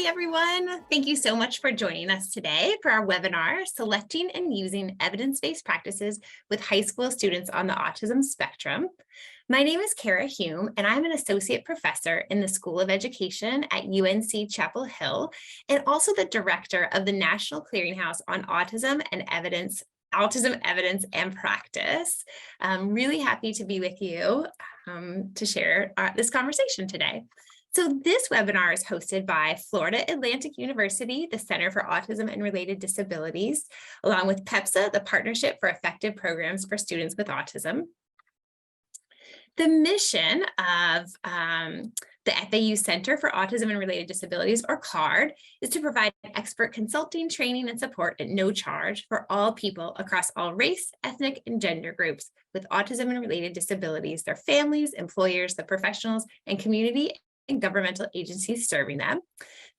Hi, everyone. Thank you so much for joining us today for our webinar, Selecting and Using Evidence-Based Practices with High School Students on the Autism Spectrum. My name is Kara Hume, and I'm an associate professor in the School of Education at UNC Chapel Hill, and also the director of the National Clearinghouse on Autism Evidence and Practice. I'm really happy to be with you to share this conversation today. So this webinar is hosted by Florida Atlantic University, the Center for Autism and Related Disabilities, along with PEPSA, the Partnership for Effective Programs for Students with Autism. The mission of the FAU Center for Autism and Related Disabilities, or CARD, is to provide expert consulting, training, and support at no charge for all people across all race, ethnic, and gender groups with autism and related disabilities, their families, employers, the professionals, and community and governmental agencies serving them.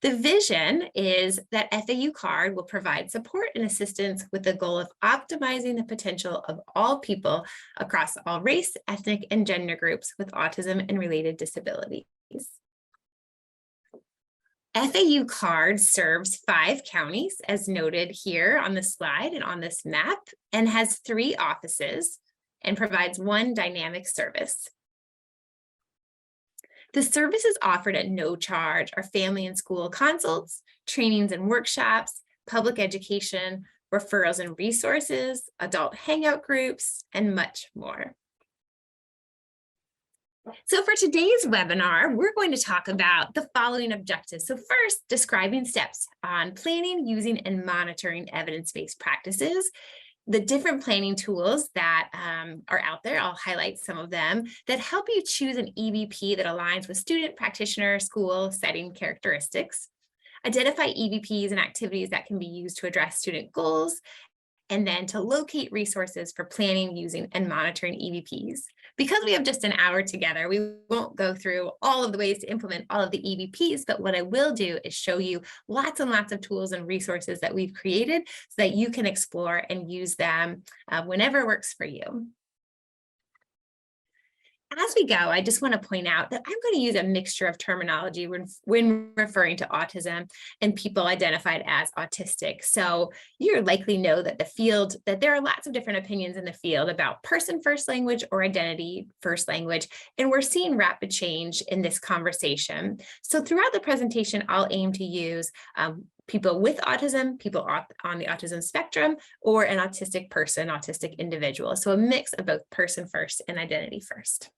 The vision is that FAU CARD will provide support and assistance with the goal of optimizing the potential of all people across all race, ethnic, and gender groups with autism and related disabilities. FAU CARD serves 5 counties, as noted here on the slide and on this map, and has 3 offices and provides 1 dynamic service. The services offered at no charge are family and school consults, trainings and workshops, public education, referrals and resources, adult hangout groups, and much more. So for today's webinar, we're going to talk about the following objectives. So first, describing steps on planning, using, and monitoring evidence-based practices. The different planning tools that are out there, I'll highlight some of them, that help you choose an EVP that aligns with student, practitioner, school, setting characteristics. Identify EVPs and activities that can be used to address student goals, and then to locate resources for planning, using, and monitoring EVPs. Because we have just an hour together, we won't go through all of the ways to implement all of the EVPs, but what I will do is show you lots and lots of tools and resources that we've created so that you can explore and use them whenever works for you. As we go, I just want to point out that I'm going to use a mixture of terminology when referring to autism and people identified as autistic. So you likely know that there are lots of different opinions in the field about person first language or identity first language, and we're seeing rapid change in this conversation. So throughout the presentation, I'll aim to use people with autism, people on the autism spectrum, or an autistic person, autistic individual. So a mix of both person first and identity first.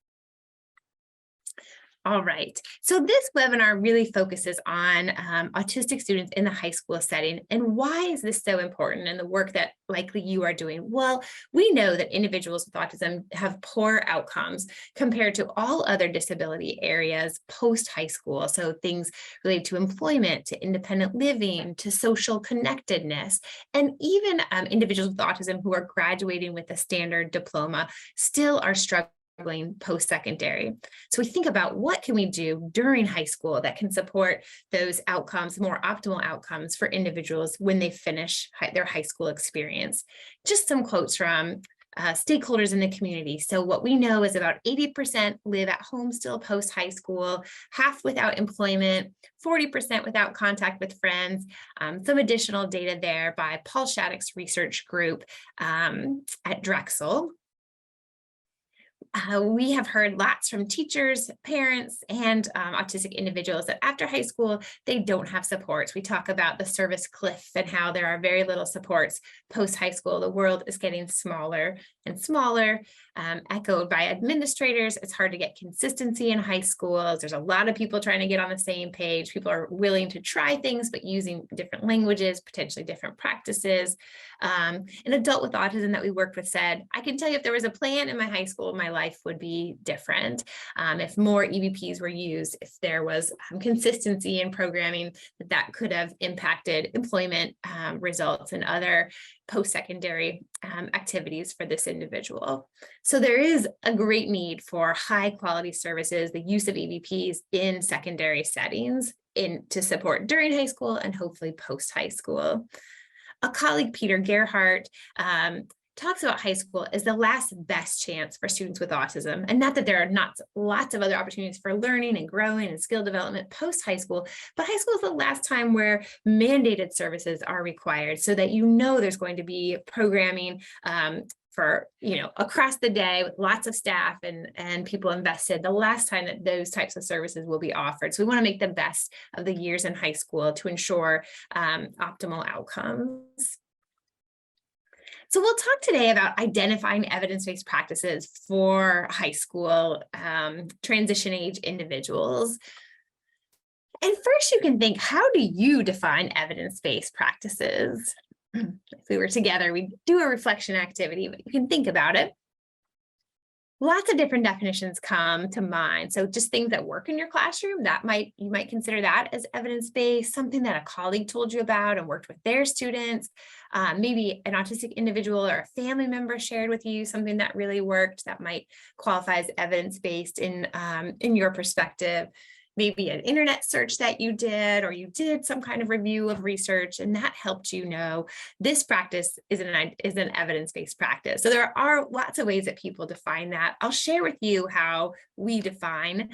All right, so this webinar really focuses on autistic students in the high school setting. And why is this so important in the work that likely you are doing? Well, we know that individuals with autism have poor outcomes compared to all other disability areas post-high school. So things related to employment, to independent living, to social connectedness, and even individuals with autism who are graduating with a standard diploma still are struggling post-secondary. So we think about what can we do during high school that can support those outcomes, more optimal outcomes for individuals when they finish their high school experience. Just some quotes from stakeholders in the community. So what we know is about 80% live at home still post-high school, half without employment, 40% without contact with friends. Some additional data there by Paul Shattuck's research group at Drexel. We have heard lots from teachers, parents, and autistic individuals that after high school, they don't have supports. We talk about the service cliff and how there are very little supports post-high school. The world is getting smaller and smaller, echoed by administrators. It's hard to get consistency in high schools. There's a lot of people trying to get on the same page. People are willing to try things, but using different languages, potentially different practices. An adult with autism that we worked with said, I can tell you if there was a plan in my high school, my life would be different. If more EVPs were used, if there was consistency in programming, that could have impacted employment results and other post-secondary activities for this individual. So there is a great need for high quality services, the use of EVPs in secondary settings to support during high school and hopefully post-high school. A colleague, Peter Gerhardt, talks about high school as the last best chance for students with autism. And not that there are not lots of other opportunities for learning and growing and skill development post high school, but high school is the last time where mandated services are required so that there's going to be programming for across the day with lots of staff and people invested, the last time that those types of services will be offered. So we want to make the best of the years in high school to ensure optimal outcomes. So we'll talk today about identifying evidence-based practices for high school transition age individuals. And first you can think, how do you define evidence-based practices? If we were together, we'd do a reflection activity, but you can think about it. Lots of different definitions come to mind. So just things that work in your classroom, you might consider that as evidence-based, something that a colleague told you about and worked with their students. Maybe an autistic individual or a family member shared with you something that really worked that might qualify as evidence-based in your perspective. Maybe an internet search that you did, or you did some kind of review of research, and that helped you know this practice is an evidence-based practice. So there are lots of ways that people define that. I'll share with you how we define.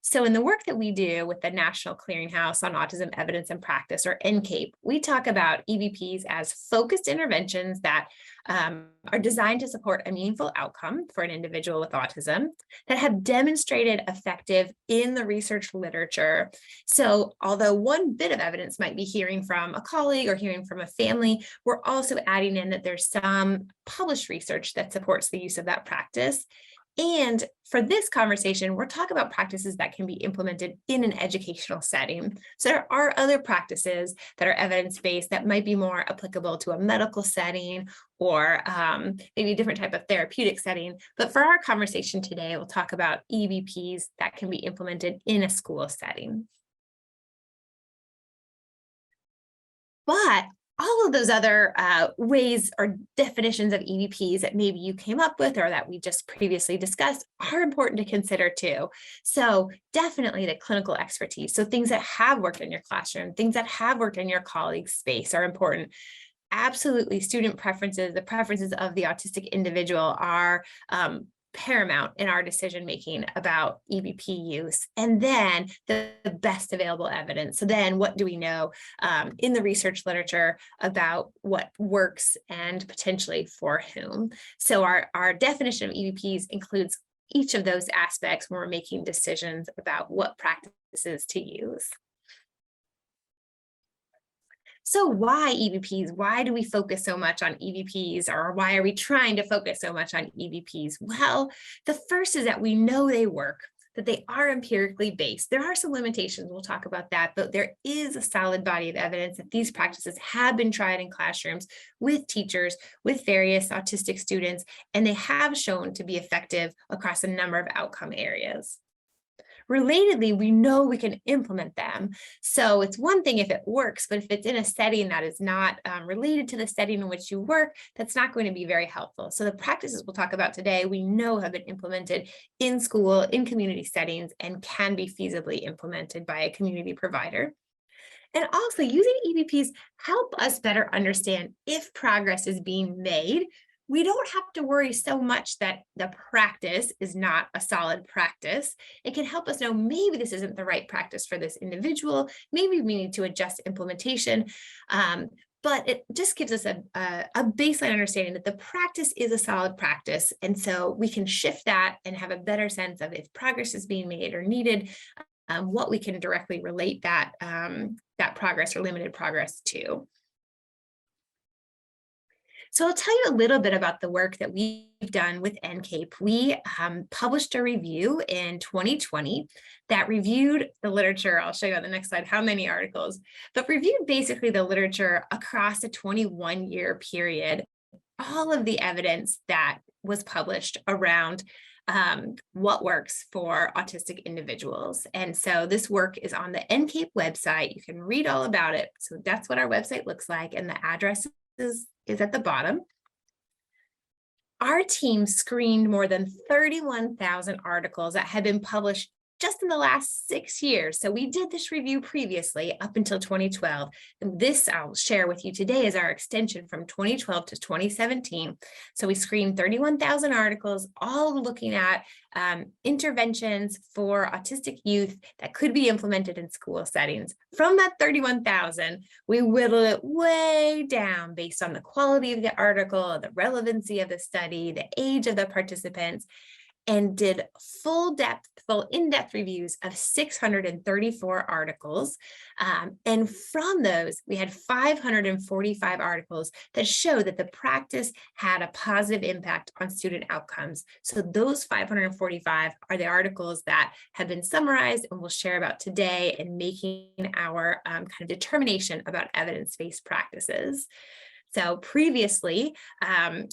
So in the work that we do with the National Clearinghouse on Autism Evidence and Practice, or NCAPE, we talk about EBPs as focused interventions that are designed to support a meaningful outcome for an individual with autism that have demonstrated effective in the research literature. So although one bit of evidence might be hearing from a colleague or hearing from a family, we're also adding in that there's some published research that supports the use of that practice. And for this conversation, we're talking about practices that can be implemented in an educational setting. So there are other practices that are evidence-based that might be more applicable to a medical setting or maybe a different type of therapeutic setting. But for our conversation today, we'll talk about EBPs that can be implemented in a school setting. But all of those other ways or definitions of EBPs that maybe you came up with or that we just previously discussed are important to consider too. So definitely the clinical expertise. So things that have worked in your classroom, things that have worked in your colleagues' space are important. Absolutely, student preferences, the preferences of the autistic individual are paramount in our decision making about EBP use, and then the best available evidence. So then what do we know in the research literature about what works and potentially for whom? So our definition of EBPs includes each of those aspects when we're making decisions about what practices to use. So why EBPs? Why do we focus so much on EBPs, or why are we trying to focus so much on EBPs? Well, the first is that we know they work, that they are empirically based. There are some limitations, we'll talk about that, but there is a solid body of evidence that these practices have been tried in classrooms with teachers, with various autistic students, and they have shown to be effective across a number of outcome areas. Relatedly, we know we can implement them. So it's one thing if it works, but if it's in a setting that is not related to the setting in which you work, that's not going to be very helpful. So the practices we'll talk about today, we know have been implemented in school, in community settings, and can be feasibly implemented by a community provider. And also using EBPs help us better understand if progress is being made. We don't have to worry so much that the practice is not a solid practice. It can help us know maybe this isn't the right practice for this individual. Maybe we need to adjust implementation. But it just gives us a baseline understanding that the practice is a solid practice. And so we can shift that and have a better sense of if progress is being made or needed, what we can directly relate that progress or limited progress to. So I'll tell you a little bit about the work that we've done with NCAPE. We published a review in 2020 that reviewed the literature. I'll show you on the next slide how many articles, but reviewed basically the literature across a 21-year period, all of the evidence that was published around what works for autistic individuals. And so this work is on the NCAPE website. You can read all about it. So that's what our website looks like, and the address is at the bottom. Our team screened more than 31,000 articles that had been published just in the last 6 years. So we did this review previously up until 2012. And this I'll share with you today is our extension from 2012 to 2017. So we screened 31,000 articles, all looking at interventions for autistic youth that could be implemented in school settings. From that 31,000, we whittled it way down based on the quality of the article, the relevancy of the study, the age of the participants, and did full in-depth reviews of 634 articles. And from those, we had 545 articles that show that the practice had a positive impact on student outcomes. So those 545 are the articles that have been summarized and we'll share about today in making our kind of determination about evidence-based practices. So previously,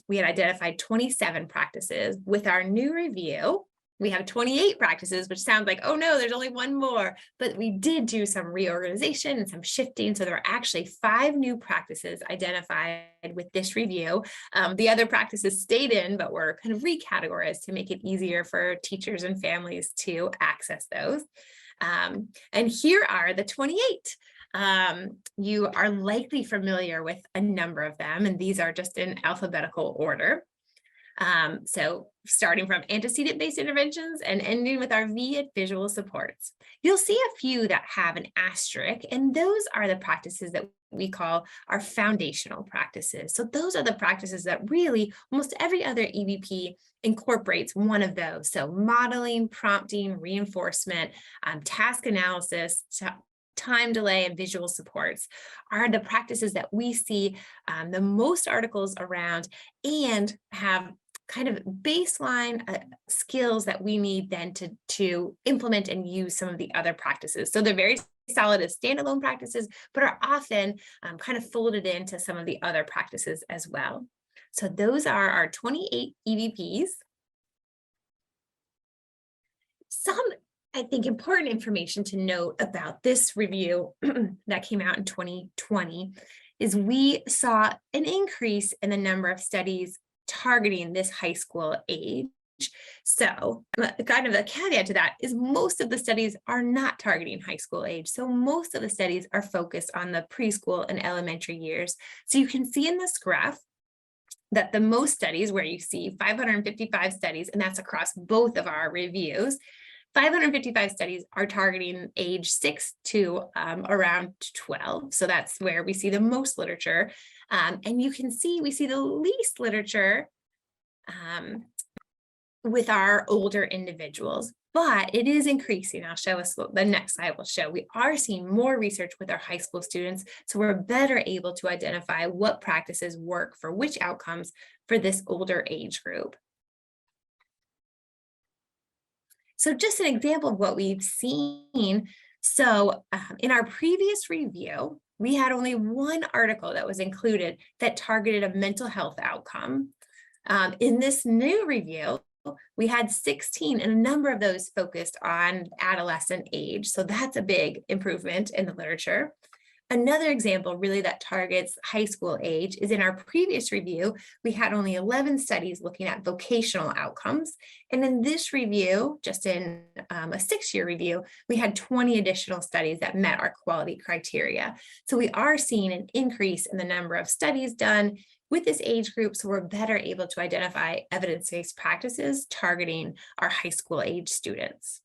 we had identified 27 practices. With our new review, we have 28 practices, which sounds like, oh no, there's only one more. But we did do some reorganization and some shifting. So there are actually 5 new practices identified with this review. The other practices stayed in, but were kind of recategorized to make it easier for teachers and families to access those. And here are the 28. You are likely familiar with a number of them, and these are just in alphabetical order. So starting from antecedent-based interventions and ending with our V at visual supports. You'll see a few that have an asterisk, and those are the practices that we call our foundational practices. So those are the practices that really almost every other EBP incorporates one of those. So modeling, prompting, reinforcement, task analysis, time delay, and visual supports are the practices that we see the most articles around and have kind of baseline skills that we need then to implement and use some of the other practices. So they're very solid as standalone practices, but are often kind of folded into some of the other practices as well. So those are our 28 EVPs. Some, I think, important information to note about this review that came out in 2020 is we saw an increase in the number of studies targeting this high school age. So kind of a caveat to that is most of the studies are not targeting high school age. So most of the studies are focused on the preschool and elementary years. So you can see in this graph that the most studies, where you see 555 studies, and that's across both of our reviews, 555 studies are targeting age 6 to around 12. So that's where we see the most literature. And you can see, we see the least literature with our older individuals, but it is increasing. I'll show us, the next slide will show, we are seeing more research with our high school students. So we're better able to identify what practices work for which outcomes for this older age group. So just an example of what we've seen. So in our previous review, we had only one article that was included that targeted a mental health outcome. In this new review, we had 16, and a number of those focused on adolescent age. So that's a big improvement in the literature. Another example really that targets high school age is in our previous review, we had only 11 studies looking at vocational outcomes. And in this review, just in a 6-year review, we had 20 additional studies that met our quality criteria. So we are seeing an increase in the number of studies done with this age group, so we're better able to identify evidence-based practices targeting our high school age students.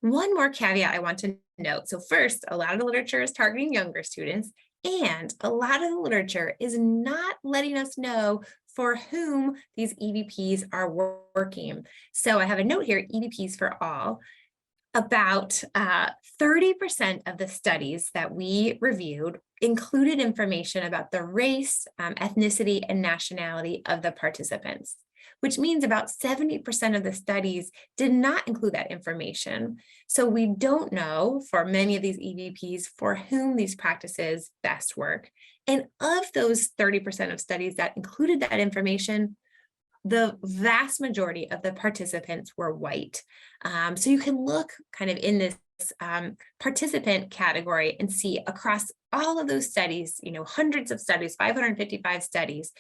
One more caveat I want to note. So first, a lot of the literature is targeting younger students, and a lot of the literature is not letting us know for whom these EVPs are working. So I have a note here, EVPs for all. About 30% of the studies that we reviewed included information about the race, ethnicity, and nationality of the participants, which means about 70% of the studies did not include that information. So we don't know for many of these EVPs for whom these practices best work. And of those 30% of studies that included that information, the vast majority of the participants were white. So you can look kind of in this participant category and see across all of those studies, hundreds of studies, 555 studies,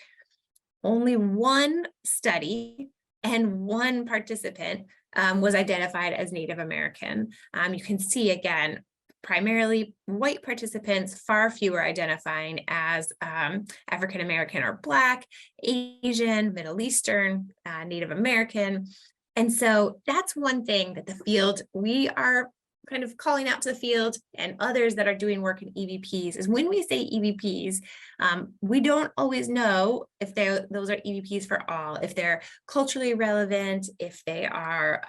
only one study and one participant was identified as Native American. You can see again, primarily white participants, far fewer identifying as African American or Black, Asian, Middle Eastern, Native American. And so that's one thing that the field, we are kind of calling out to the field and others that are doing work in EVPs is when we say EVPs, we don't always know if those are EVPs for all, if they're culturally relevant, if they are,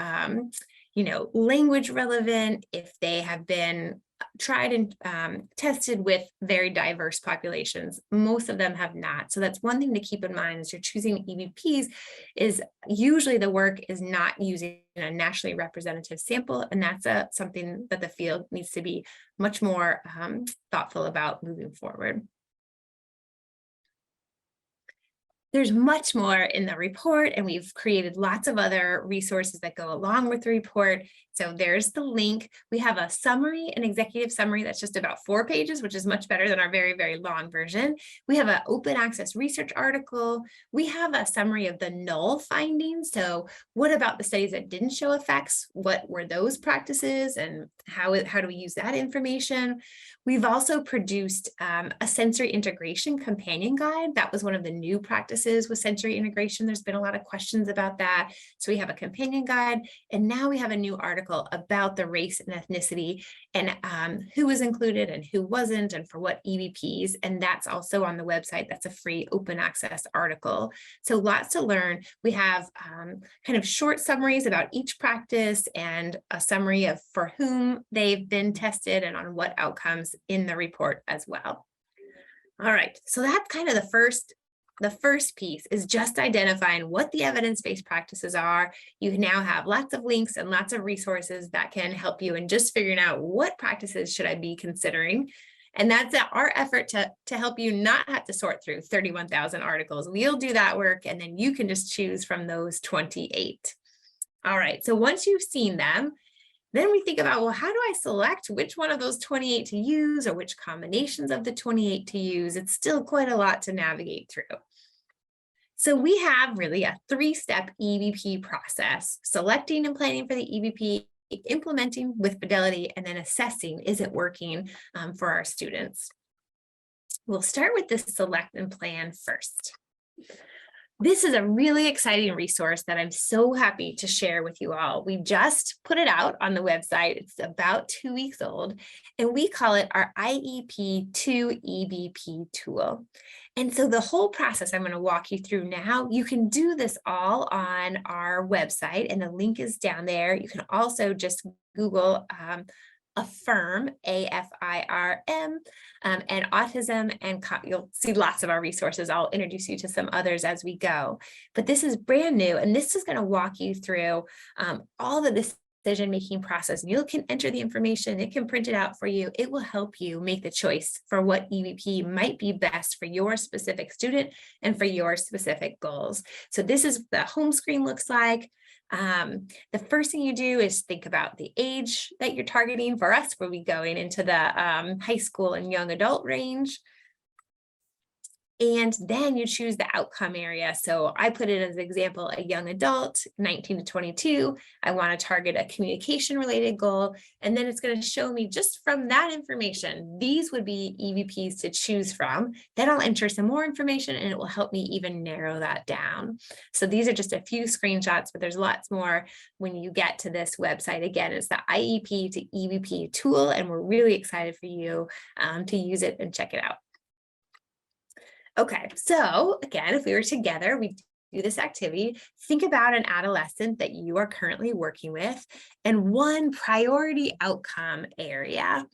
language relevant, if they have been tried and tested with very diverse populations. Most of them have not. So that's one thing to keep in mind as you're choosing EVPs is usually the work is not using a nationally representative sample. And that's something that the field needs to be much more thoughtful about moving forward. There's much more in the report, and we've created lots of other resources that go along with the report. So there's the link. We have a summary, an executive summary that's just about 4 pages, which is much better than our very, very long version. We have an open access research article. We have a summary of the null findings. So what about the studies that didn't show effects? What were those practices, and how do we use that information? We've also produced a sensory integration companion guide. That was one of the new practices with sensory integration. There's been a lot of questions about that. So we have a companion guide, and now we have a new article about the race and ethnicity and who was included and who wasn't and for what EVPs. And that's also on the website. That's a free open access article. So lots to learn. We have kind of short summaries about each practice and a summary of for whom they've been tested and on what outcomes in the report as well. All right, so that's kind of the first piece is just identifying what the evidence-based practices are. You now have lots of links and lots of resources that can help you in just figuring out what practices should I be considering. And that's our effort to help you not have to sort through 31,000 articles. We'll do that work, and then you can just choose from those 28. All right, so once you've seen them, then we think about, well, how do I select which one of those 28 to use or which combinations of the 28 to use? It's still quite a lot to navigate through. So we have really a 3-step EVP process: selecting and planning for the EVP, implementing with fidelity, and then assessing, is it working for our students? We'll start with the select and plan first. This is a really exciting resource that I'm so happy to share with you all. We just put it out on the website. It's about 2 weeks old, and we call it our IEP 2 EVP tool. And so the whole process I'm going to walk you through now, you can do this all on our website, and the link is down there. You can also just Google Affirm, AFIRM, and autism, and you'll see lots of our resources. I'll introduce you to some others as we go, but this is brand new, and this is going to walk you through all the decision-making process. You can enter the information, it can print it out for you. It will help you make the choice for what EVP might be best for your specific student and for your specific goals. So this is what the home screen looks like. The first thing you do is think about the age that you're targeting. For us, we'll be going into the high school and young adult range. And then you choose the outcome area. So I put it as an example, a young adult, 19 to 22. I want to target a communication related goal. And then it's going to show me just from that information, these would be EVPs to choose from. Then I'll enter some more information, and it will help me even narrow that down. So these are just a few screenshots, but there's lots more when you get to this website. Again, it's the IEP to EVP tool, and we're really excited for you to use it and check it out. Okay, so again, if we were together, we do this activity. Think about an adolescent that you are currently working with and one priority outcome area.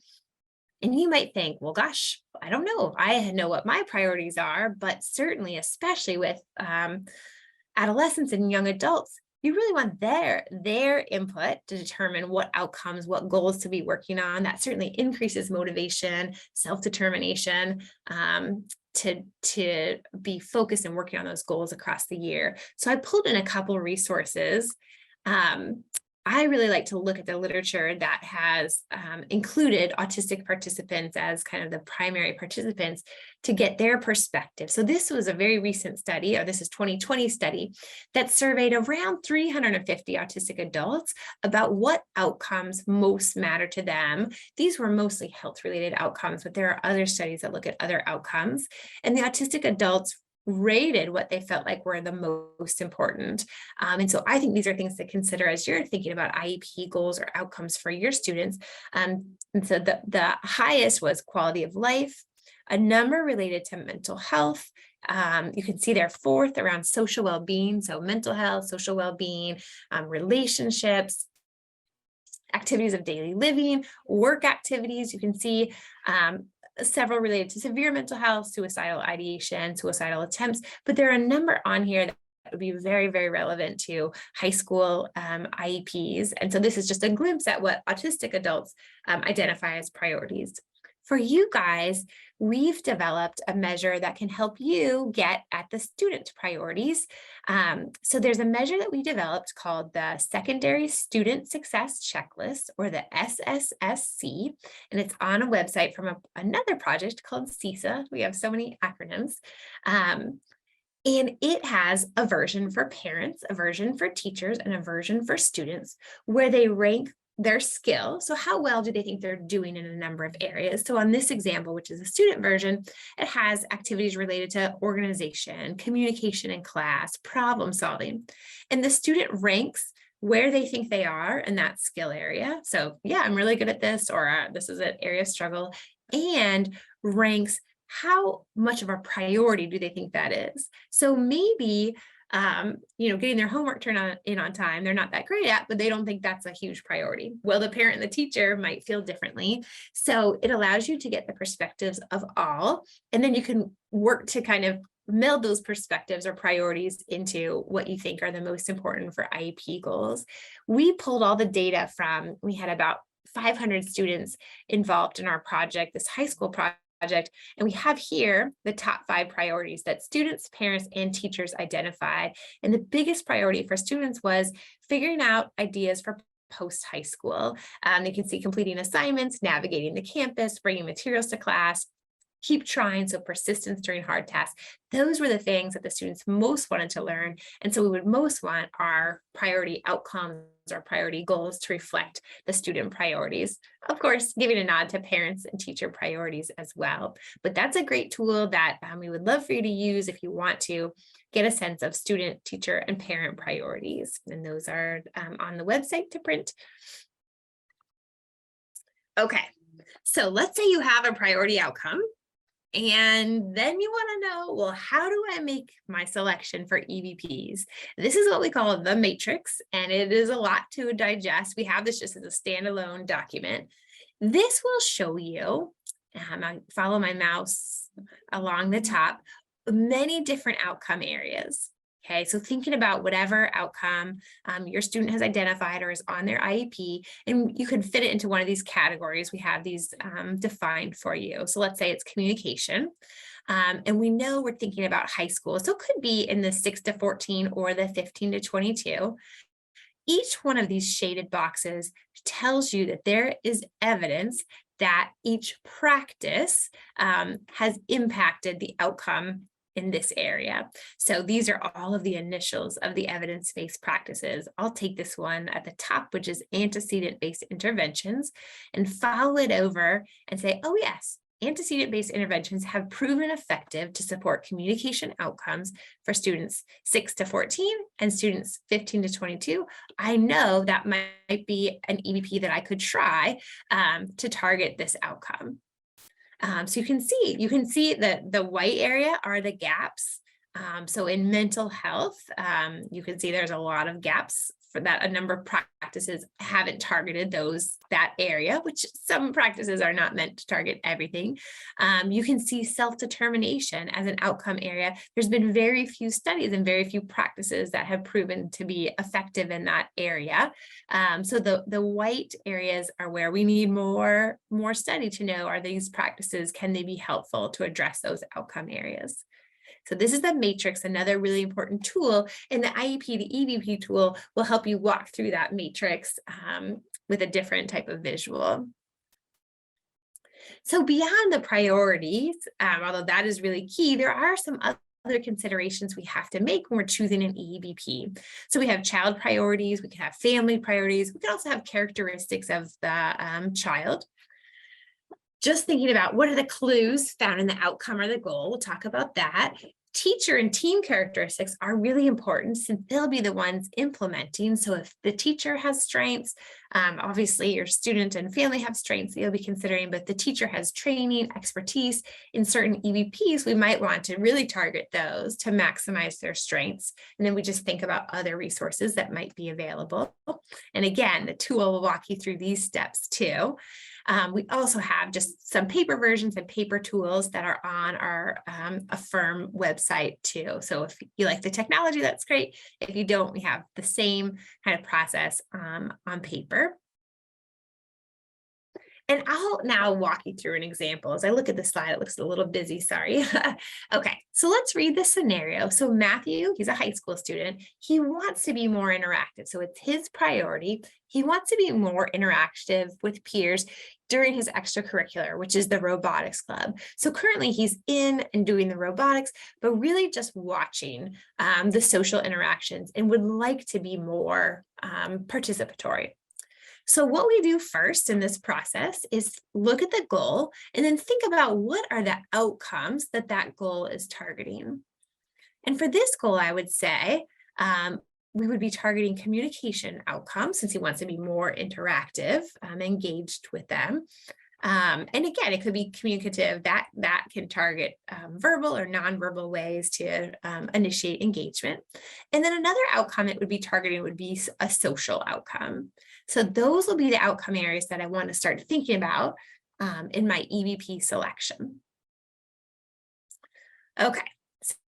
And you might think, well, gosh, I don't know. I know what my priorities are, but certainly, especially with adolescents and young adults, you really want their input to determine what outcomes, what goals to be working on. That certainly increases motivation, self-determination, to be focused and working on those goals across the year. So I pulled in a couple resources I really like to look at the literature that has included autistic participants as kind of the primary participants to get their perspective. So this was a very recent study, or this is 2020 study, that surveyed around 350 autistic adults about what outcomes most matter to them. These were mostly health-related outcomes, but there are other studies that look at other outcomes. And the autistic adults rated what they felt like were the most important. And so I think these are things to consider as you're thinking about IEP goals or outcomes for your students. And so the highest was quality of life, a number related to mental health. You can see there fourth around social well-being, so mental health, social well-being, relationships, activities of daily living, work activities. You can see several related to severe mental health, suicidal ideation, suicidal attempts, but there are a number on here that would be very, very relevant to high school IEPs. And so this is just a glimpse at what autistic adults identify as priorities. For you guys, we've developed a measure that can help you get at the student priorities. So there's a measure that we developed called the Secondary Student Success Checklist, or the SSSC, and it's on a website from another project called CISA. We have so many acronyms. And it has a version for parents, a version for teachers, and a version for students where they rank their skill. So how well do they think they're doing in a number of areas? So on this example, which is a student version, it has activities related to organization, communication in class, problem solving. And the student ranks where they think they are in that skill area. So yeah, I'm really good at this, or this is an area of struggle, and ranks how much of a priority do they think that is. So maybe getting their homework turned in on time, they're not that great at, but they don't think that's a huge priority. Well, the parent and the teacher might feel differently. So it allows you to get the perspectives of all, and then you can work to kind of meld those perspectives or priorities into what you think are the most important for IEP goals. We pulled all the data we had about 500 students involved in our project, this high school project, and we have here the top 5 priorities that students, parents, and teachers identified. And the biggest priority for students was figuring out ideas for post-high school. You can see completing assignments, navigating the campus, bringing materials to class, keep trying, so persistence during hard tasks. Those were the things that the students most wanted to learn. And so we would most want our priority outcomes or priority goals to reflect the student priorities. Of course, giving a nod to parents and teacher priorities as well. But that's a great tool that we would love for you to use if you want to get a sense of student, teacher, and parent priorities. And those are on the website to print. Okay, so let's say you have a priority outcome. And then you want to know, well, how do I make my selection for EVPs? This is what we call the matrix, and it is a lot to digest. We have this just as a standalone document. This will show you, I follow my mouse along the top, many different outcome areas. Okay, so thinking about whatever outcome your student has identified or is on their IEP, and you could fit it into one of these categories. We have these defined for you. So let's say it's communication. And we know we're thinking about high school. So it could be in the 6 to 14 or the 15 to 22. Each one of these shaded boxes tells you that there is evidence that each practice has impacted the outcome in this area. So these are all of the initials of the evidence-based practices. I'll take this one at the top, which is antecedent-based interventions, and follow it over and say, oh yes, antecedent-based interventions have proven effective to support communication outcomes for students 6 to 14 and students 15 to 22. I know that might be an EVP that I could try to target this outcome. So you can see that the white area are the gaps. So in mental health, you can see there's a lot of gaps for that. A number of practices haven't targeted that area, which some practices are not meant to target everything. You can see self-determination as an outcome area. There's been very few studies and very few practices that have proven to be effective in that area. So the white areas are where we need more study to know, are these practices, can they be helpful to address those outcome areas? So this is the matrix, another really important tool, and the IEP, the EVP tool will help you walk through that matrix with a different type of visual. So beyond the priorities, although that is really key, there are some other considerations we have to make when we're choosing an EVP. So we have child priorities, we can have family priorities, we can also have characteristics of the child. Just thinking about what are the clues found in the outcome or the goal, we'll talk about that. Teacher and team characteristics are really important since they'll be the ones implementing. So if the teacher has strengths, obviously your student and family have strengths that you'll be considering, but the teacher has training, expertise in certain EVPs, we might want to really target those to maximize their strengths. And then we just think about other resources that might be available. And again, the tool will walk you through these steps too. We also have just some paper versions and paper tools that are on our Affirm website too. So if you like the technology, that's great. If you don't, we have the same kind of process on paper. And I'll now walk you through an example. As I look at the slide, it looks a little busy, sorry. Okay, so let's read the scenario. So Matthew, he's a high school student. He wants to be more interactive. So it's his priority. He wants to be more interactive with peers during his extracurricular, which is the robotics club. So currently he's in and doing the robotics, but really just watching the social interactions and would like to be more participatory. So what we do first in this process is look at the goal and then think about what are the outcomes that that goal is targeting. And for this goal, I would say we would be targeting communication outcomes since he wants to be more interactive, engaged with them. And again, it could be communicative that can target verbal or nonverbal ways to initiate engagement. And then another outcome it would be targeting would be a social outcome. So those will be the outcome areas that I want to start thinking about in my EVP selection. Okay.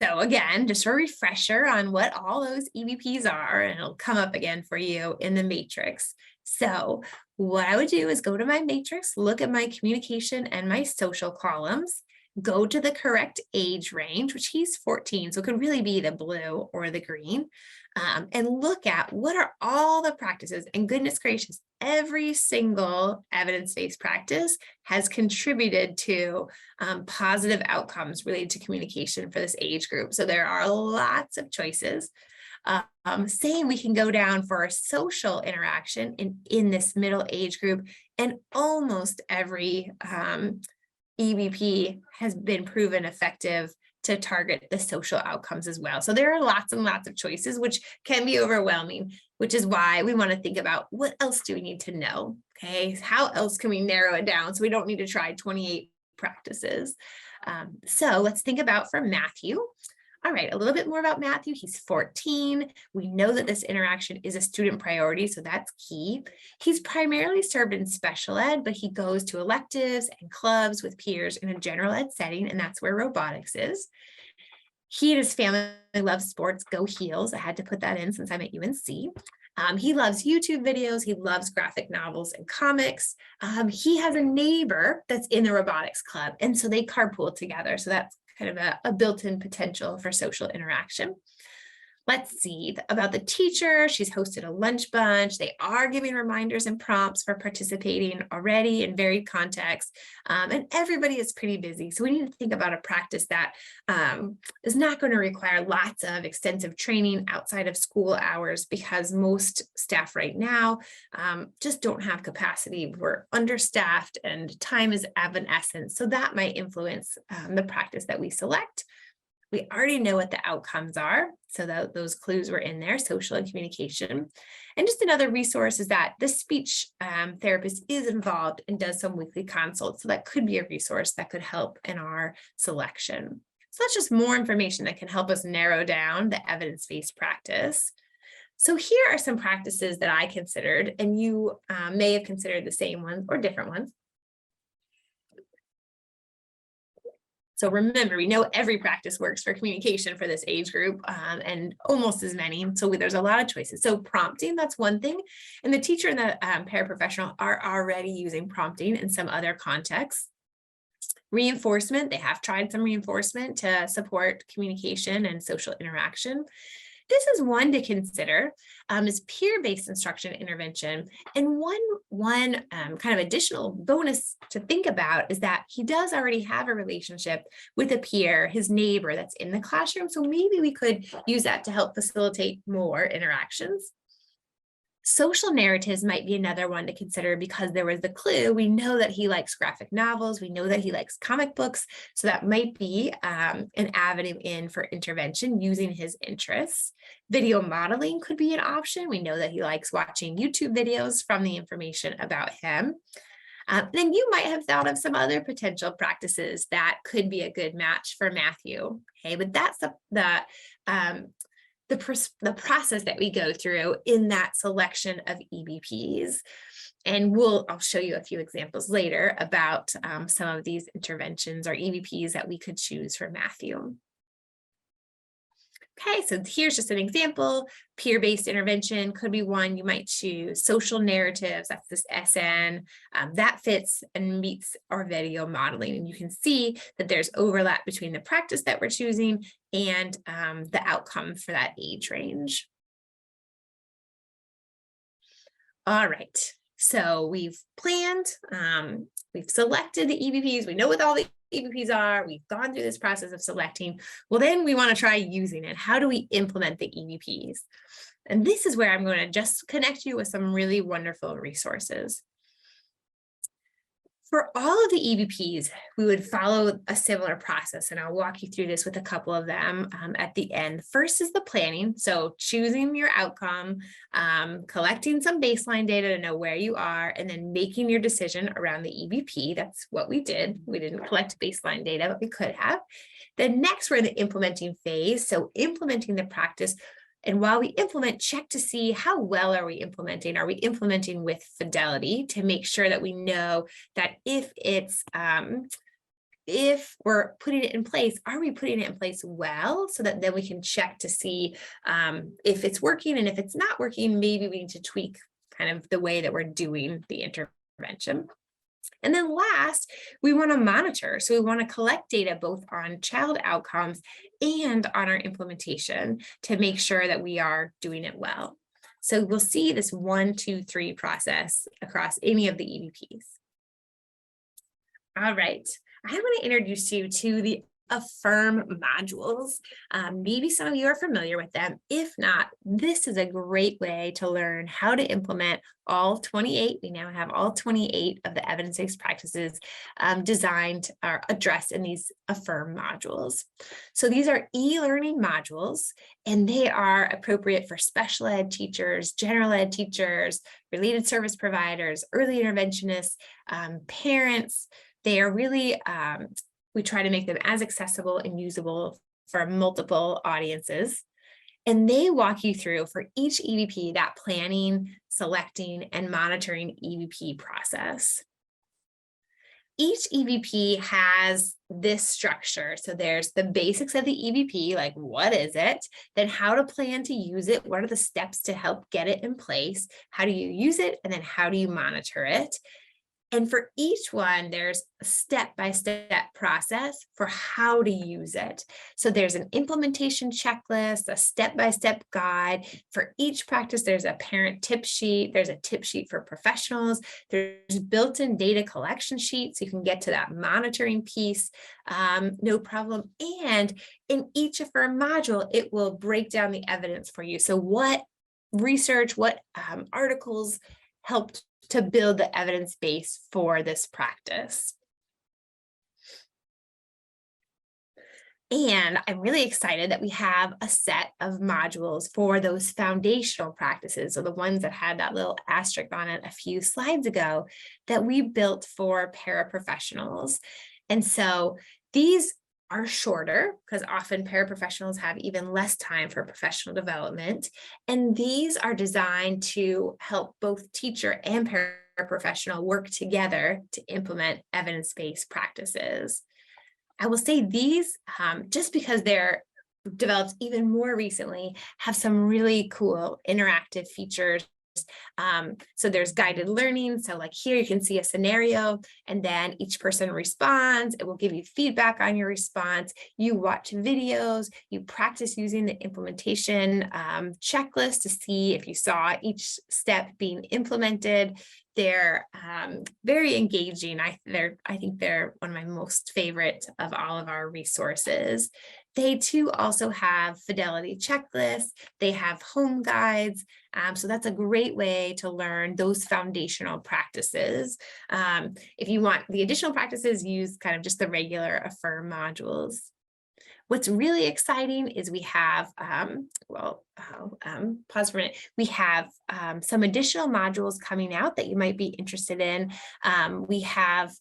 So again, just a refresher on what all those EVPs are, and it'll come up again for you in the matrix. So what I would do is go to my matrix, look at my communication and my social columns, go to the correct age range, which he's 14, so it could really be the blue or the green, and look at what are all the practices, and goodness gracious, every single evidence-based practice has contributed to positive outcomes related to communication for this age group. So there are lots of choices. Same, we can go down for a social interaction in this middle age group, and almost every EVP has been proven effective to target the social outcomes as well. So there are lots and lots of choices, which can be overwhelming, which is why we want to think about what else do we need to know? Okay, how else can we narrow it down so we don't need to try 28 practices? So let's think about for Matthew. All right, a little bit more about Matthew. He's 14. We know that this interaction is a student priority, so that's key. He's primarily served in special ed, but he goes to electives and clubs with peers in a general ed setting, and that's where robotics is. He and his family love sports, go Heels. I had to put that in since I'm at UNC. He loves YouTube videos. He loves graphic novels and comics. He has a neighbor that's in the robotics club, and so they carpool together. So that's kind of a built-in potential for social interaction. Let's see about the teacher. She's hosted a lunch bunch. They are giving reminders and prompts for participating already in varied contexts. And everybody is pretty busy. So we need to think about a practice that is not going to require lots of extensive training outside of school hours, because most staff right now just don't have capacity. We're understaffed and time is of an essence. So that might influence the practice that we select. We already know what the outcomes are, so that those clues were in there, social and communication. And just another resource is that the speech therapist is involved and does some weekly consults, so that could be a resource that could help in our selection. So that's just more information that can help us narrow down the evidence-based practice. So here are some practices that I considered, and you may have considered the same ones or different ones. So remember, we know every practice works for communication for this age group, and almost as many. So there's a lot of choices. So prompting, that's one thing. And the teacher and the paraprofessional are already using prompting in some other contexts. Reinforcement, they have tried some reinforcement to support communication and social interaction. This is one to consider, is peer-based instruction intervention. And one kind of additional bonus to think about is that he does already have a relationship with a peer, his neighbor that's in the classroom. So maybe we could use that to help facilitate more interactions. Social narratives might be another one to consider because there was the clue. We know that he likes graphic novels. We know that he likes comic books. So that might be an avenue in for intervention using his interests. Video modeling could be an option. We know that he likes watching YouTube videos from the information about him. Then you might have thought of some other potential practices that could be a good match for Matthew. Okay, but that's the process that we go through in that selection of EBPs. And I'll show you a few examples later about some of these interventions or EBPs that we could choose for Matthew. Okay, so here's just an example. Peer-based intervention could be one you might choose. Social narratives, that's this SN, that fits and meets our video modeling. And you can see that there's overlap between the practice that we're choosing and the outcome for that age range. All right, so we've planned, we've selected the EBPs, we know what all the EBPs are, we've gone through this process of selecting. Well, then we want to try using it. How do we implement the EBPs? And this is where I'm going to just connect you with some really wonderful resources. For all of the EBPs, we would follow a similar process, and I'll walk you through this with a couple of them at the end. First is the planning, so choosing your outcome, collecting some baseline data to know where you are, and then making your decision around the EBP. That's what we did. We didn't collect baseline data, but we could have. Then next, we're in the implementing phase, so implementing the practice. And while we implement, check to see how well are we implementing? Are we implementing with fidelity to make sure that we know that if we're putting it in place, are we putting it in place well, so that then we can check to see if it's working, and if it's not working, maybe we need to tweak kind of the way that we're doing the intervention. And then last, we want to monitor. So we want to collect data both on child outcomes and on our implementation to make sure that we are doing it well. So we'll see this 1, 2, 3 process across any of the EBPs. All right, I want to introduce you to the Affirm modules. Maybe some of you are familiar with them. If not, this is a great way to learn how to implement all 28. We now have all 28 of the evidence-based practices designed or addressed in these Affirm modules. So these are e-learning modules, and they are appropriate for special ed teachers, general ed teachers, related service providers, early interventionists, parents. They are really we try to make them as accessible and usable for multiple audiences. And they walk you through for each EBP that planning, selecting, and monitoring EBP process. Each EBP has this structure. So there's the basics of the EBP, like what is it? Then how to plan to use it? What are the steps to help get it in place? How do you use it? And then how do you monitor it? And for each one, there's a step-by-step process for how to use it. So there's an implementation checklist, a step-by-step guide. For each practice, there's a parent tip sheet. There's a tip sheet for professionals. There's built-in data collection sheets, so you can get to that monitoring piece, no problem. And in each Affirm module, it will break down the evidence for you. So what research, what articles helped to build the evidence base for this practice. And I'm really excited that we have a set of modules for those foundational practices, so the ones that had that little asterisk on it a few slides ago, that we built for paraprofessionals. And so these are shorter because often paraprofessionals have even less time for professional development. And these are designed to help both teacher and paraprofessional work together to implement evidence-based practices. I will say these, just because they're developed even more recently, have some really cool interactive features So there's guided learning. So like here you can see a scenario and then each person responds. It will give you feedback on your response. You watch videos, you practice using the implementation checklist to see if you saw each step being implemented. They're very engaging. I think they're one of my most favorite of all of our resources. They too also have fidelity checklists. They have home guides. So that's a great way to learn those foundational practices. If you want the additional practices, use kind of just the regular Affirm modules. What's really exciting is we have, pause for a minute. We have some additional modules coming out that you might be interested in. We have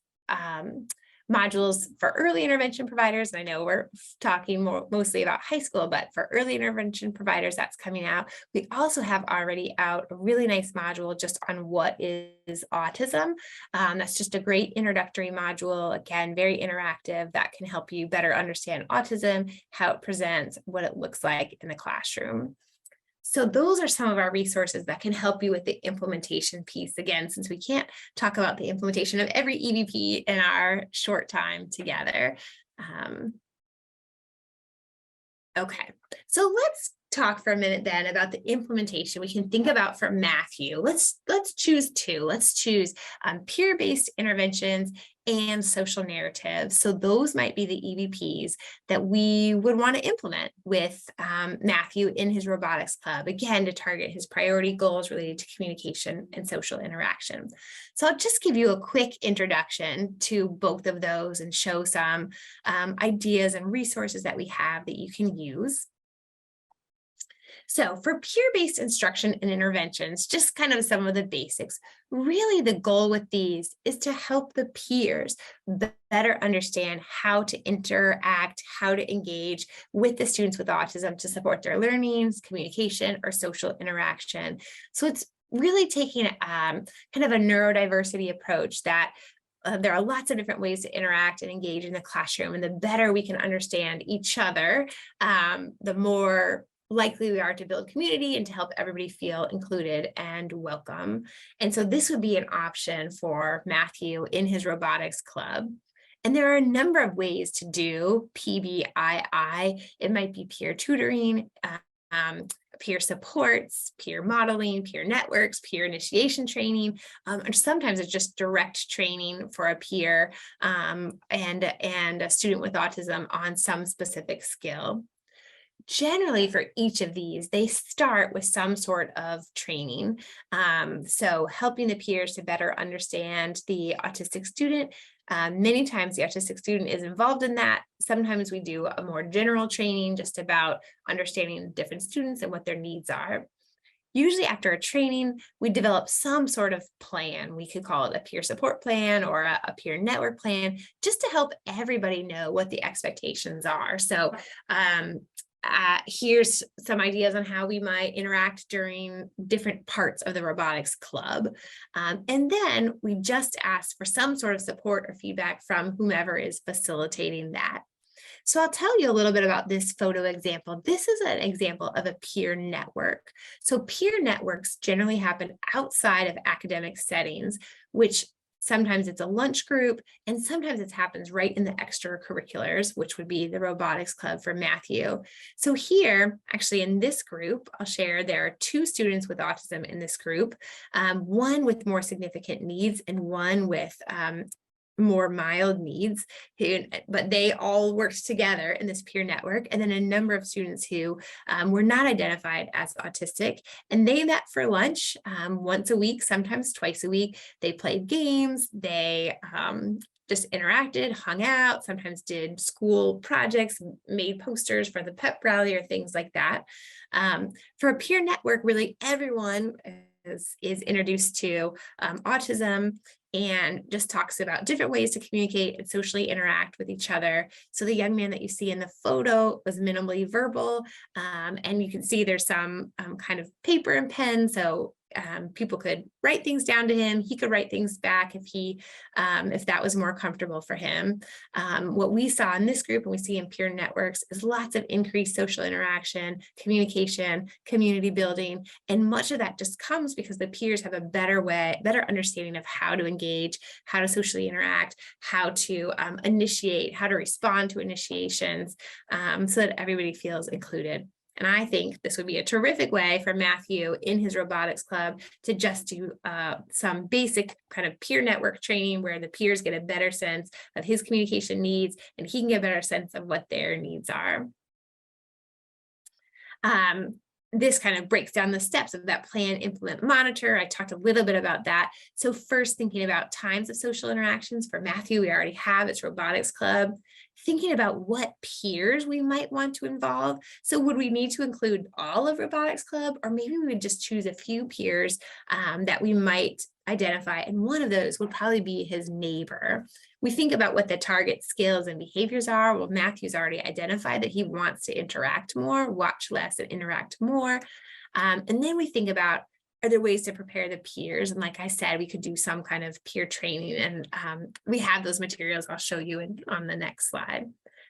modules for early intervention providers. And I know we're talking mostly about high school, but for early intervention providers, that's coming out. We also have already out a really nice module just on what is autism. That's just a great introductory module. Again, very interactive that can help you better understand autism, how it presents, what it looks like in the classroom. So those are some of our resources that can help you with the implementation piece. Again, since we can't talk about the implementation of every EVP in our short time together. Okay, so let's talk for a minute then about the implementation we can think about for Matthew. Let's choose two. Let's choose peer-based interventions and social narratives. So those might be the EVPs that we would want to implement with Matthew in his robotics club, again, to target his priority goals related to communication and social interaction. So I'll just give you a quick introduction to both of those and show some ideas and resources that we have that you can use. So for peer-based instruction and interventions, just kind of some of the basics, really the goal with these is to help the peers better understand how to interact, how to engage with the students with autism to support their learnings, communication, or social interaction. So it's really taking kind of a neurodiversity approach that there are lots of different ways to interact and engage in the classroom, and the better we can understand each other, the more likely we are to build community and to help everybody feel included and welcome. And so this would be an option for Matthew in his robotics club. And there are a number of ways to do PBII. It might be peer tutoring, peer supports, peer modeling, peer networks, peer initiation training, or sometimes it's just direct training for a peer and a student with autism on some specific skill. Generally, for each of these, they start with some sort of training. So helping the peers to better understand the autistic student. Many times the autistic student is involved in that. Sometimes we do a more general training just about understanding different students and what their needs are. Usually after a training, we develop some sort of plan. We could call it a peer support plan or a peer network plan, just to help everybody know what the expectations are. So here's some ideas on how we might interact during different parts of the robotics club. And then we just ask for some sort of support or feedback from whomever is facilitating that. So I'll tell you a little bit about this photo example. This is an example of a peer network. So peer networks generally happen outside of academic settings, which sometimes it's a lunch group, and sometimes it happens right in the extracurriculars, which would be the robotics club for Matthew. So here, actually in this group, I'll share there are two students with autism in this group, one with more significant needs and one with more mild needs, but they all worked together in this peer network. And then a number of students who were not identified as autistic, and they met for lunch once a week, sometimes twice a week. They played games, they just interacted, hung out, sometimes did school projects, made posters for the pep rally or things like that. For a peer network, really everyone is introduced to autism and just talks about different ways to communicate and socially interact with each other. So the young man that you see in the photo was minimally verbal, and you can see there's some kind of paper and pen. So people could write things down to him. He could write things back if that was more comfortable for him. What we saw in this group and we see in peer networks is lots of increased social interaction, communication, community building, and much of that just comes because the peers have a better understanding of how to engage, how to socially interact, how to initiate, how to respond to initiations, so that everybody feels included. And I think this would be a terrific way for Matthew in his robotics club to just do some basic kind of peer network training where the peers get a better sense of his communication needs and he can get a better sense of what their needs are. This kind of breaks down the steps of that plan, implement, monitor. I talked a little bit about that. So first, thinking about times of social interactions. For Matthew, we already have its robotics club. Thinking about what peers we might want to involve. So would we need to include all of robotics club, or maybe we would just choose a few peers that we might identify, and one of those would probably be his neighbor. We think about what the target skills and behaviors are. Well, Matthew's already identified that he wants to interact more, watch less, and interact more. And then we think about, are there ways to prepare the peers? And like I said, we could do some kind of peer training, and we have those materials I'll show you on the next slide.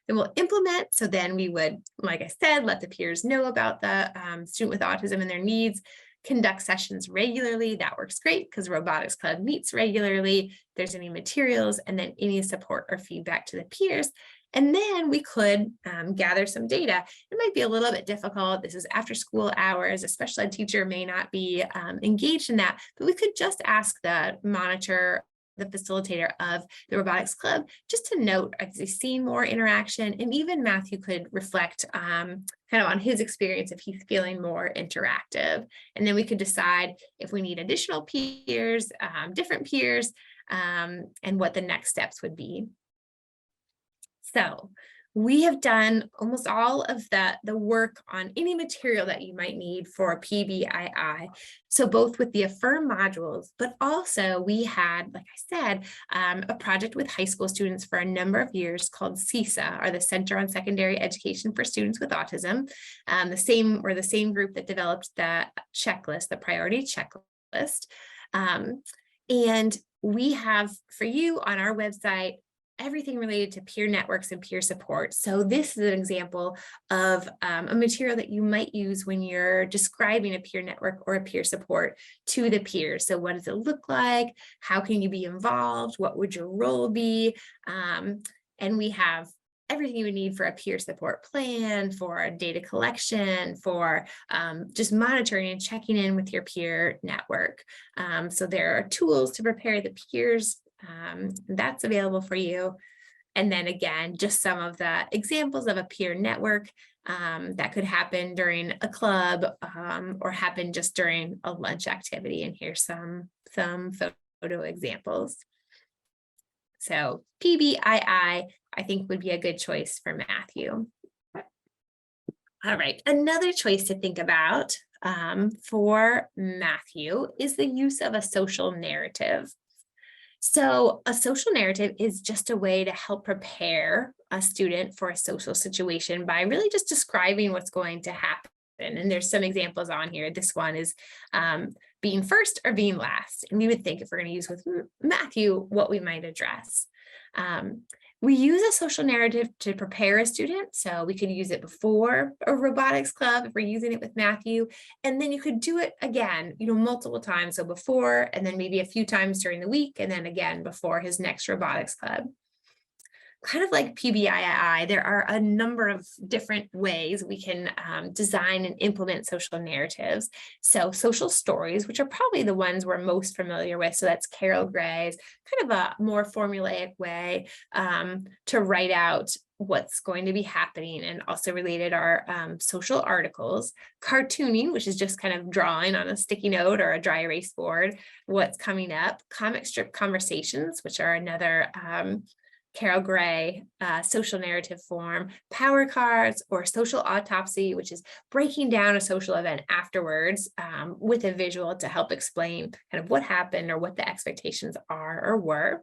Then we'll implement. So then we would, like I said, let the peers know about the student with autism and their needs, conduct sessions regularly. That works great because robotics club meets regularly. If there's any materials, and then any support or feedback to the peers. And then we could gather some data. It might be a little bit difficult. This is after school hours. A special ed teacher may not be engaged in that, but we could just ask the monitor, the facilitator of the robotics club, just to note, has he seen more interaction? And even Matthew could reflect kind of on his experience if he's feeling more interactive. And then we could decide if we need additional peers, different peers, and what the next steps would be. So we have done almost all of the work on any material that you might need for PBII. So both with the Affirm modules, but also we had, like I said, a project with high school students for a number of years called CESA, or the Center on Secondary Education for Students with Autism. We're the same group that developed the checklist, the priority checklist. And we have for you on our website everything related to peer networks and peer support. So this is an example of a material that you might use when you're describing a peer network or a peer support to the peers. So what does it look like? How can you be involved? What would your role be? And we have everything you would need for a peer support plan, for data collection, for just monitoring and checking in with your peer network. So there are tools to prepare the peers. That's available for you. And then again, just some of the examples of a peer network that could happen during a club or happen just during a lunch activity. And here's some photo examples. So PBII, I think, would be a good choice for Matthew. All right, another choice to think about for Matthew is the use of a social narrative. So a social narrative is just a way to help prepare a student for a social situation by really just describing what's going to happen. And there's some examples on here. This one is being first or being last. And we would think, if we're going to use with Matthew, what we might address. We use a social narrative to prepare a student. So we could use it before a robotics club if we're using it with Matthew. And then you could do it again, multiple times. So before, and then maybe a few times during the week, and then again before his next robotics club. Kind of like PBII, there are a number of different ways we can design and implement social narratives. So social stories, which are probably the ones we're most familiar with. So that's Carol Gray's kind of a more formulaic way to write out what's going to be happening, and also related are social articles, cartooning, which is just kind of drawing on a sticky note or a dry erase board what's coming up, comic strip conversations, which are another Carol Gray social narrative form, power cards, or social autopsy, which is breaking down a social event afterwards with a visual to help explain kind of what happened or what the expectations are or were.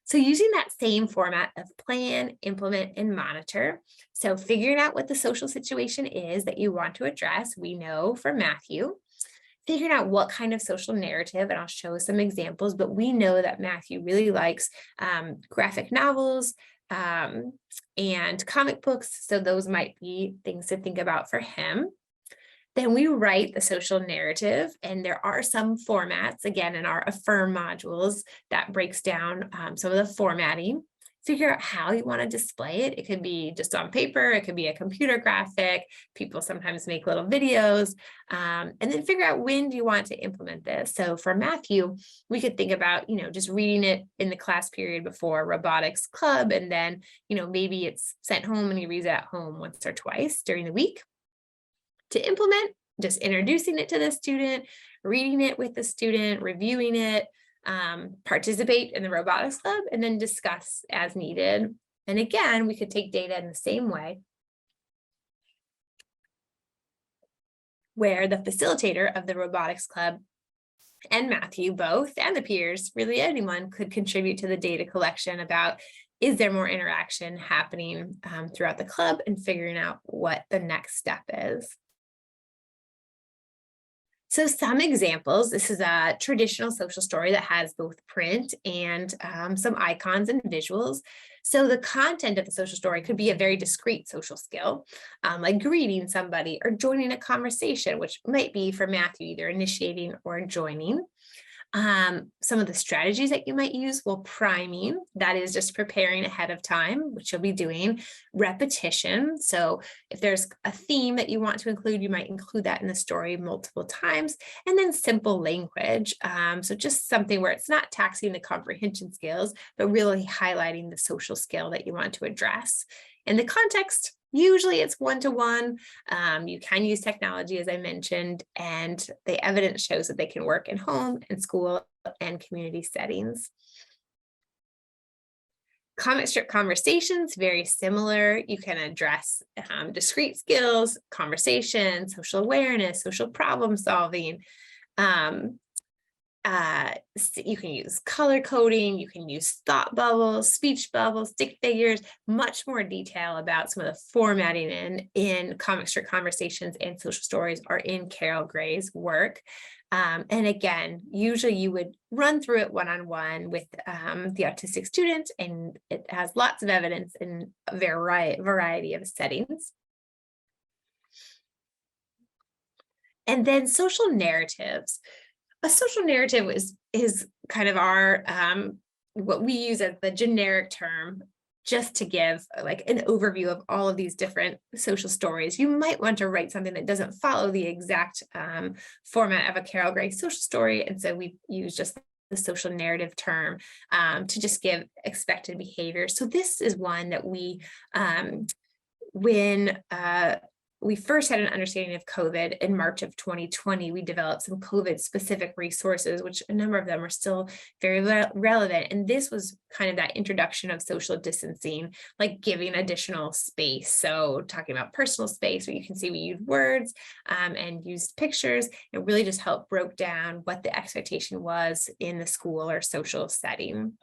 So using that same format of plan, implement, and monitor. So figuring out what the social situation is that you want to address, we know for Matthew. figuring out what kind of social narrative, and I'll show some examples, but we know that Matthew really likes graphic novels and comic books, so those might be things to think about for him. Then we write the social narrative, and there are some formats, again, in our Affirm modules that breaks down some of the formatting. Figure out how you want to display it. It could be just on paper, it could be a computer graphic. People sometimes make little videos, and then figure out when do you want to implement this. So for Matthew, we could think about, just reading it in the class period before robotics club, and then, maybe it's sent home and he reads it at home once or twice during the week. To implement, just introducing it to the student, reading it with the student, reviewing it, participate in the robotics club, and then discuss as needed. And again, we could take data in the same way, where the facilitator of the robotics club and Matthew both, and the peers, really anyone, could contribute to the data collection about, is there more interaction happening throughout the club, and figuring out what the next step is. So some examples, this is a traditional social story that has both print and some icons and visuals. So the content of the social story could be a very discrete social skill, like greeting somebody or joining a conversation, which might be for Matthew either initiating or joining. Some of the strategies that you might use, well, priming, that is just preparing ahead of time, which you'll be doing. Repetition, so if there's a theme that you want to include, you might include that in the story multiple times. And then simple language, so just something where it's not taxing the comprehension skills, but really highlighting the social skill that you want to address. In the context, usually it's one-to-one. You can use technology, as I mentioned, and the evidence shows that they can work in home and school and community settings. Comic strip conversations, very similar. You can address discrete skills, conversation, social awareness, social problem solving. You can use color coding, you can use thought bubbles, speech bubbles, stick figures, much more detail about some of the formatting in comic strip conversations and social stories are in Carol Gray's work. And again, usually you would run through it one-on-one with the autistic student, and it has lots of evidence in a variety of settings. And then social narratives. A social narrative is kind of our, what we use as the generic term, just to give like an overview of all of these different social stories. You might want to write something that doesn't follow the exact format of a Carol Gray social story. And so we use just the social narrative term to just give expected behavior. So this is one that we, when we first had an understanding of COVID in March of 2020, we developed some COVID specific resources, which a number of them are still very relevant. And this was kind of that introduction of social distancing, like giving additional space. So talking about personal space, where you can see we used words and used pictures, and really just helped broke down what the expectation was in the school or social setting.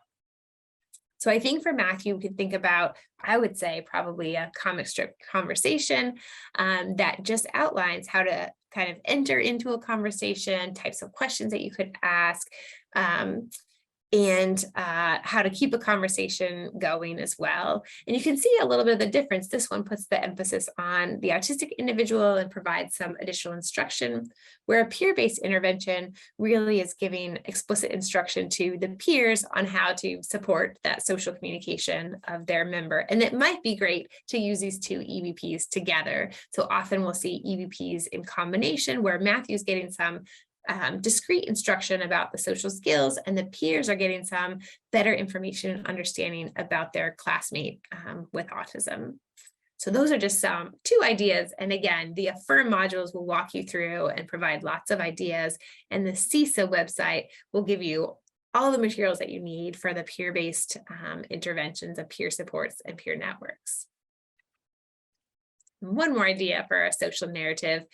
So I think for Matthew, we could think about, I would say, probably a comic strip conversation that just outlines how to kind of enter into a conversation, types of questions that you could ask, and how to keep a conversation going as well. And you can see a little bit of the difference. This one puts the emphasis on the autistic individual and provides some additional instruction, where a peer-based intervention really is giving explicit instruction to the peers on how to support that social communication of their member. And it might be great to use these two EVPs together. So often we'll see EVPs in combination, where Matthew's getting some discrete instruction about the social skills, and the peers are getting some better information and understanding about their classmate with autism. So those are just two ideas. And again, the Affirm modules will walk you through and provide lots of ideas. And the CISA website will give you all the materials that you need for the peer-based interventions of peer supports and peer networks. One more idea for a social narrative.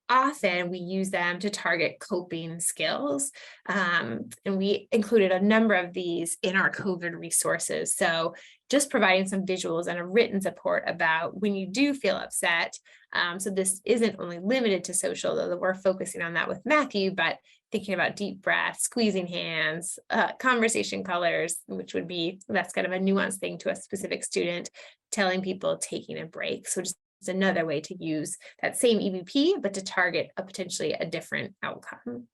often we use them to target coping skills. And we included a number of these in our COVID resources. So just providing some visuals and a written support about when you do feel upset. So this isn't only limited to social, though we're focusing on that with Matthew, but thinking about deep breaths, squeezing hands, conversation colors, which would be, that's kind of a nuanced thing to a specific student, telling people taking a break. So just it's another way to use that same EVP, but to target a potentially a different outcome.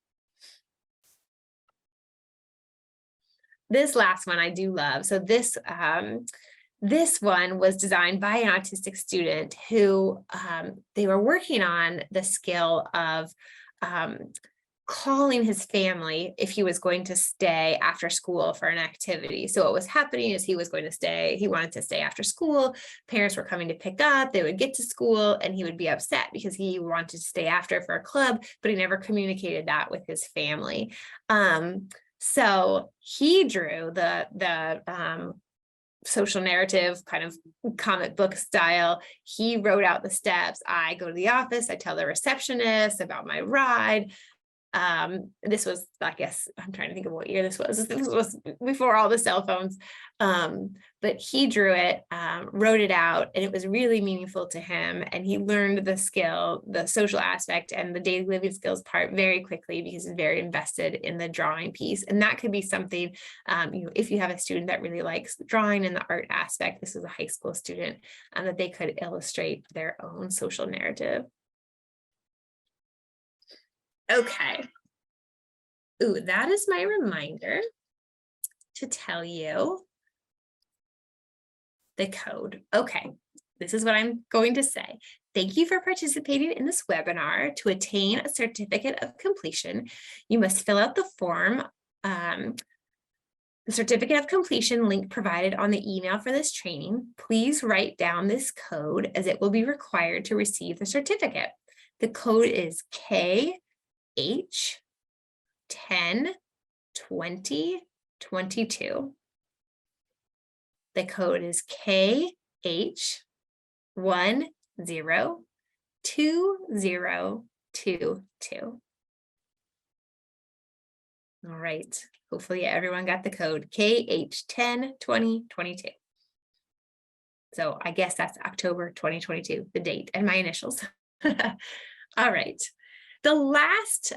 This last one I do love. So this one was designed by an autistic student who they were working on the skill of calling his family if he was going to stay after school for an activity. So what was happening is he wanted to stay after school. Parents were coming to pick up, they would get to school and he would be upset because he wanted to stay after for a club, but he never communicated that with his family. So he drew the social narrative kind of comic book style. He wrote out the steps. I go to the office, I tell the receptionist about my ride. This was, I guess, I'm trying to think of what year this was. This was before all the cell phones. But he drew it, wrote it out, and it was really meaningful to him. And he learned the skill, the social aspect and the daily living skills part very quickly because he's very invested in the drawing piece. And that could be something, if you have a student that really likes drawing and the art aspect, this is a high school student, that they could illustrate their own social narrative. Okay. Ooh, that is my reminder to tell you the code. Okay, this is what I'm going to say. Thank you for participating in this webinar. To attain a certificate of completion, you must fill out the form, the certificate of completion link provided on the email for this training. Please write down this code as it will be required to receive the certificate. The code is KH102022. The code is KH102022. All right, hopefully everyone got the code KH102022. So I guess that's October 2022, the date and my initials. All right. The last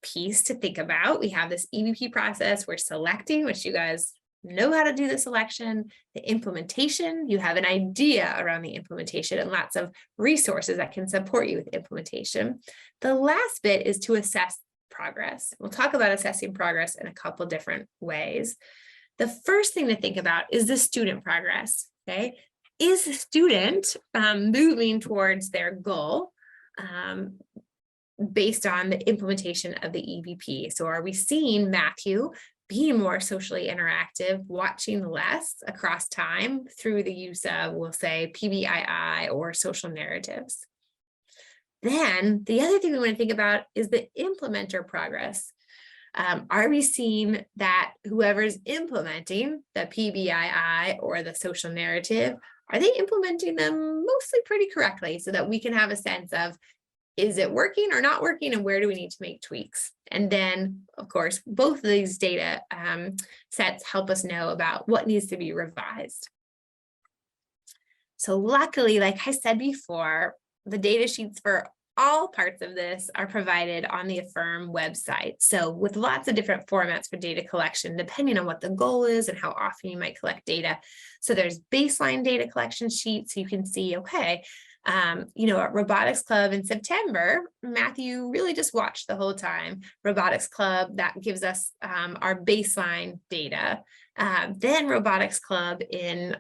piece to think about, we have this EVP process. We're selecting, which you guys know how to do the selection. The implementation, you have an idea around the implementation and lots of resources that can support you with implementation. The last bit is to assess progress. We'll talk about assessing progress in a couple different ways. The first thing to think about is the student progress, okay? Is the student moving towards their goal? Based on the implementation of the EVP. So are we seeing Matthew being more socially interactive, watching less across time through the use of, we'll say, PBII or social narratives? Then the other thing we want to think about is the implementer progress. Are we seeing that whoever's implementing the PBII or the social narrative, are they implementing them mostly pretty correctly so that we can have a sense of, is it working or not working, and where do we need to make tweaks? And then, of course, both of these data sets help us know about what needs to be revised. So luckily, like I said before, the data sheets for all parts of this are provided on the Affirm website. So with lots of different formats for data collection, depending on what the goal is and how often you might collect data. So there's baseline data collection sheets. So you can see, okay, at Robotics Club in September, Matthew really just watched the whole time. Robotics Club, that gives us our baseline data. Then Robotics Club in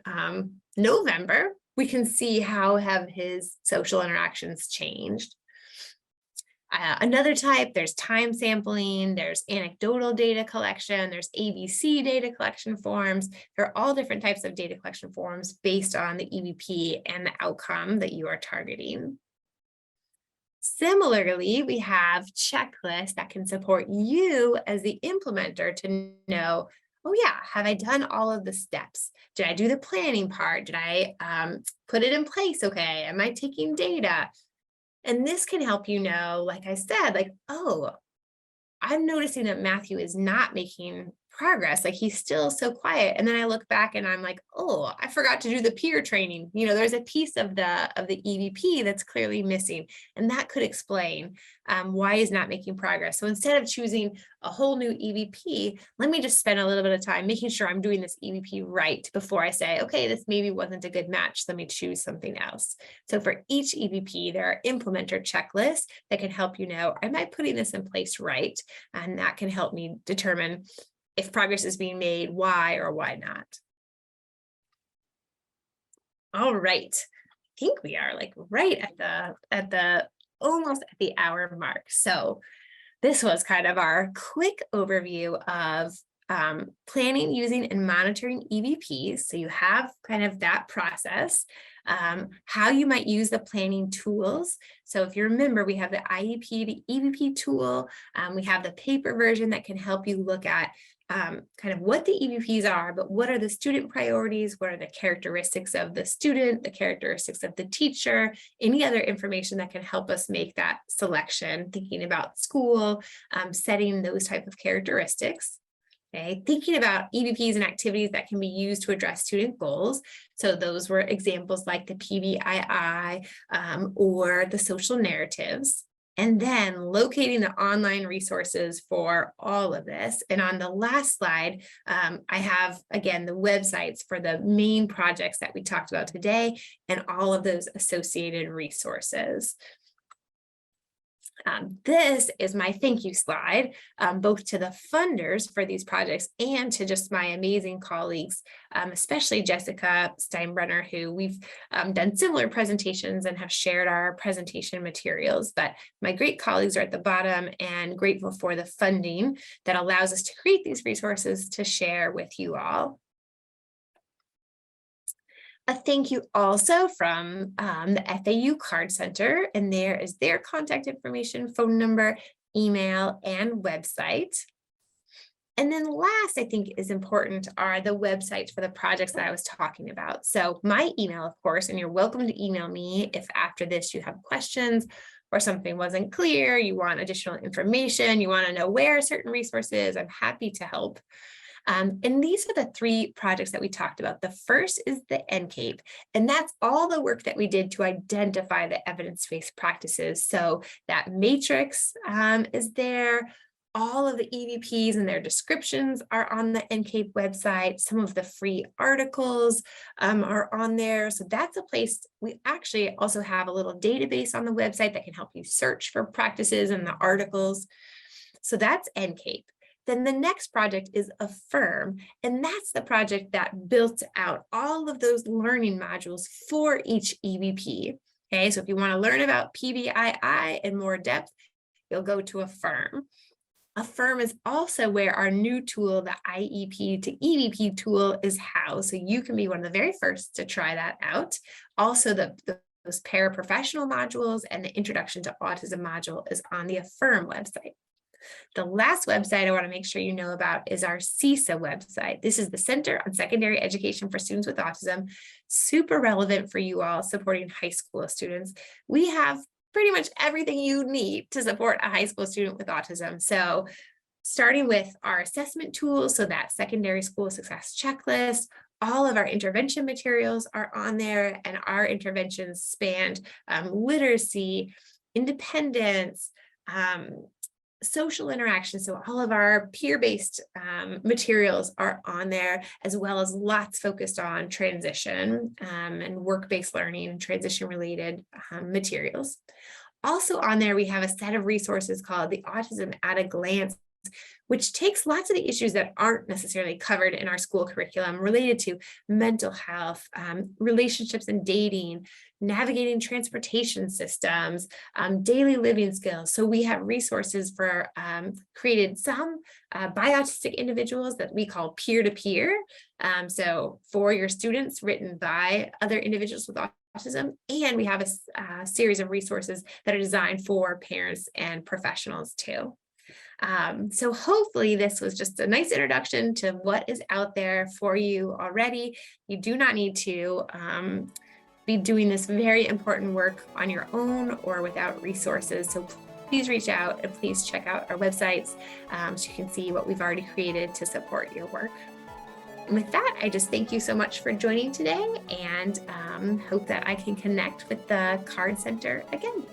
November, we can see how have his social interactions changed. Another type, there's time sampling, there's anecdotal data collection, there's ABC data collection forms. There are all different types of data collection forms based on the EVP and the outcome that you are targeting. Similarly, we have checklists that can support you as the implementer to know, oh yeah, have I done all of the steps? Did I do the planning part? Did I put it in place? Okay, am I taking data? And this can help you know, like I said, like, oh, I'm noticing that Matthew is not making progress. Like he's still so quiet. And then I look back and I'm like, oh, I forgot to do the peer training. There's a piece of the EVP that's clearly missing. And that could explain why he's not making progress. So instead of choosing a whole new EVP, let me just spend a little bit of time making sure I'm doing this EVP right before I say, okay, this maybe wasn't a good match. Let me choose something else. So for each EVP, there are implementer checklists that can help you know, am I putting this in place right? And that can help me determine if progress is being made, why or why not. All right. I think we are like right at the almost at the hour mark. So this was kind of our quick overview of planning, using, and monitoring EVPs. So you have kind of that process, how you might use the planning tools. So if you remember, we have the IEP to EVP tool. We have the paper version that can help you look at kind of what the EVPs are, but what are the student priorities? What are the characteristics of the student, the characteristics of the teacher, any other information that can help us make that selection, thinking about school, setting those type of characteristics. Okay, thinking about EVPs and activities that can be used to address student goals. So those were examples like the PBII or the social narratives. And then locating the online resources for all of this. And on the last slide, I have, again, the websites for the main projects that we talked about today and all of those associated resources. This is my thank you slide, both to the funders for these projects and to just my amazing colleagues, especially Jessica Steinbrenner, who we've done similar presentations and have shared our presentation materials. But my great colleagues are at the bottom, and grateful for the funding that allows us to create these resources to share with you all. A thank you also from the FAU Card Center, and there is their contact information, phone number, email, and website. And then last, I think is important, are the websites for the projects that I was talking about. So my email, of course, and you're welcome to email me if after this you have questions or something wasn't clear, you want additional information, you want to know where a certain resource is, I'm happy to help. And these are the three projects that we talked about. The first is the NCAPE, and that's all the work that we did to identify the evidence-based practices. So that matrix is there. All of the EVPs and their descriptions are on the NCAPE website. Some of the free articles are on there. So that's a place. We actually also have a little database on the website that can help you search for practices and the articles. So that's NCAPE. Then the next project is Affirm, and that's the project that built out all of those learning modules for each EVP. Okay, so if you want to learn about PBII in more depth, you'll go to Affirm. Affirm is also where our new tool, the IEP to EVP tool, is housed. So you can be one of the very first to try that out. Also, those paraprofessional modules and the Introduction to Autism module is on the Affirm website. The last website I want to make sure you know about is our CESA website. This is the Center on Secondary Education for Students with Autism, super relevant for you all supporting high school students. We have pretty much everything you need to support a high school student with autism. So starting with our assessment tools, so that secondary school success checklist, all of our intervention materials are on there, and our interventions spanned literacy, independence, social interaction. So all of our peer-based materials are on there, as well as lots focused on transition and work-based learning and transition-related materials. Also on there, we have a set of resources called the Autism at a Glance, which takes lots of the issues that aren't necessarily covered in our school curriculum related to mental health, relationships and dating, navigating transportation systems, daily living skills. So we have resources for created some by autistic individuals that we call peer-to-peer. So for your students, written by other individuals with autism, and we have a series of resources that are designed for parents and professionals too. So hopefully this was just a nice introduction to what is out there for you already. You do not need to be doing this very important work on your own or without resources. So please reach out and please check out our websites so you can see what we've already created to support your work. And with that, I just thank you so much for joining today and hope that I can connect with the Card Center again.